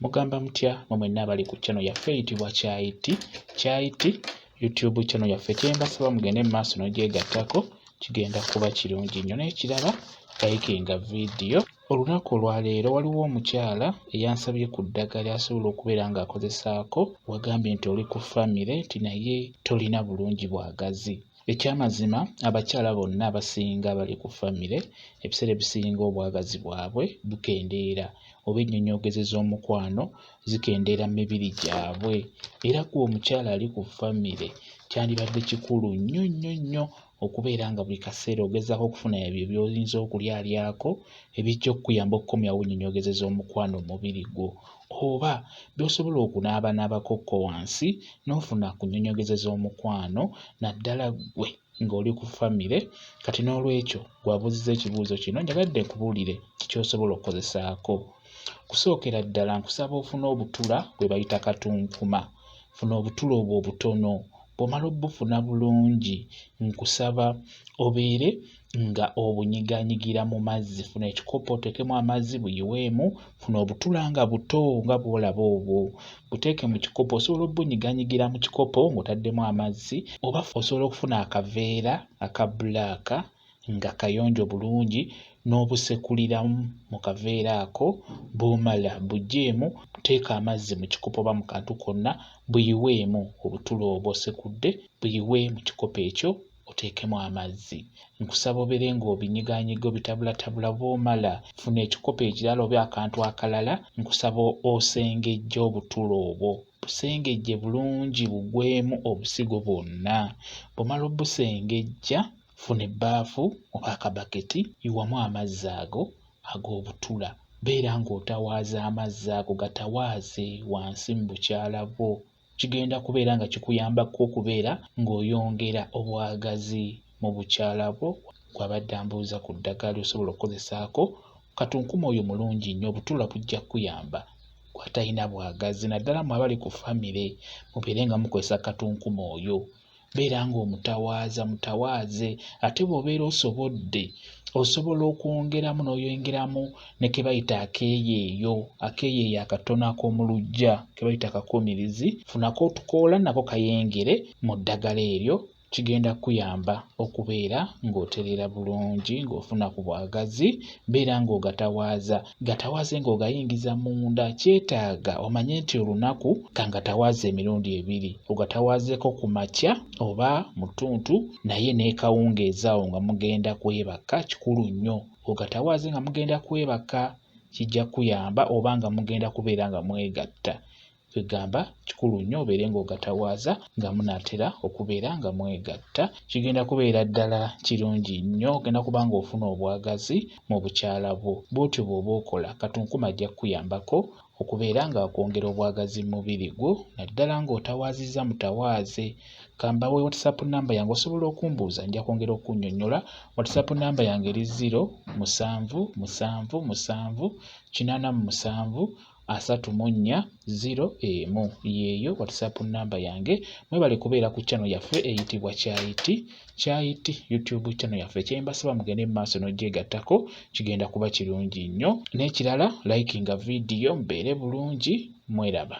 Mugamba mutya mmwe mwenna abali ku channel yaffe eyitibwa Kyayiti YouTube channel yaffe. Kyembasaba mugende mu maaso n'ogyegattako kigenda kuba kirungi nnyo. N'ekirala likinga video. Olunaku olwaleero waliwo omukyala eyansabye ku ddagala asobola okubeera ng'akozesaako. Wagambye nti oli ku famire nti naye tolina bulungi bwagazi. Ekyamazima abakyala bonna abasinga bali ku famire ebiseera ebisinga obwagazi bwabwe bukendeera oba ennyonyoogeze z'omukwano zikendeera mu mibiri gyabwe. Era gwe omukyala ali ku famire kyandibadde kikulu nnyo nnyo nnyo okubeera nga buli kaseera ogezaako okufuna ebyo by'oyinza okulyalyako ebijja okukuyamba okukomyawo ennyonyoogeze z'omukwano mu mubiri gwo, oba by'osobola okunaabanaabakokko wansi n'ofuna ku nnyonyoogeze z'omukwano naddala ggwe ng'oli ku famire. Kati n'olwekyo gwabuuziza ekibuuzo kino njagadde nkubuulire kiky'osobola okukozesaako. Kusookera ddala nkusaba ofuna obutula bwe bayita katunkuma. Funa obutula obwo obutono. Bw'omala obufuna bulungi nkusaba obeere nga obunyiganyigira mu mazzi. Funa ekikopo oteekemu amazzi buyiweemu. Funa obutula nga buto nga bw'olaba obwo, buteeke mu kikopo. Osobola obbunyiganyigira mu kikopo ng'otaddemu amazzi, oba osobola okufuna akaveera aka bbulaaka nga kayonjo bulungi n'obusekuliramu mu kaveera ako. Bw'omala buggyeemu, teeka amazzi mu kikopo oba mu kantu konna, buyiweemu obutula obwo osekudde, buyiwe mu kikopo ekyo oteekemu amazzi. Nkusaba obeere ng'obinyigaanyiga obitabulatabula. Bw'omala funa ekikopo ekirala oba akantu akalala, nkusaba osengejje obutula obwo. Busengejje bulungi bugwemu obusigo bwonna. Bw'omala obusengejja, funa ebbaafu oba akabaketi yiwamu amazzi ago ag'obutula. Beera ng'otawaaza amazzi ago, gatawaaze wansi mu bukyala bwo. Kigenda kubeera nga kikuyambako okubeera ng'oyongera obwagazi mu bukyala bwo. Gwabadde ambuuza ku ddagala lyosobola okukozesaako, katunkuma oyo mulungi nnyo. Obutula bujja kukuyamba gwatalina bwagazi. Naddala mmwe abali ku famire mubeere nga mukozesa katunkuma oyo. Beera ng'omutawaaza mutawaaze. Ate bw'obeera osobodde osobola okwongeramu n'oyongeramu ne ke bayita akeeyeeyo akatono ak'omu luggya ke bayita akakuumirizi. Funako otukoola nako kayengere mu ddagala eryo. Kigenda kukuyamba okubeera ng'otereera bulungi ng'ofuna ku bwagazi. Beera ng'ogatawaaza, gatawaaze ng'ogayingiza munda. Kyetaaga omanye nti olunaku kangatawaaza emirundi ebiri. Ogatawaazeeko ku makya oba mu ttuntu, naye n'ekawungeezi awo nga mugenda kwebaka. Kikulu nnyo ogatawaaze nga mugenda kwebaka, kijja kukuyamba, oba nga mugenda kubeera nga mwegatta. Kwegamba kikulu nnyo obeere ng'ogatawaaza nga munaatera okubeera nga mwegatta. Kigenda kubeera ddala kirungi nnyo. Ogenda kuba ng'ofuna obwagazi mu bukyala bwo. Bw'otyo bw'oba okola, katunkuma ajja kukuyambako okubeera nga wakwongera obwagazi mu mubiri gwo, naddala ng'otawaazizza mutawaaze. Kambawe WhatsApp namba yange osobola okumbuuza, nja kwongera okunnyonnyola. WhatsApp namba yange eri 0777873401. Yeeyo WhatsApp namba yange. Mwebale kubeera ku channel yaffe eyitibwa Kyayiti YouTube channel yaffe. Kyembasaba mugende mu maaso n'ogyegattako kigenda kuba kirungi nnyo. N'ekirala likinga video. Mbeere bulungi. Mweraba.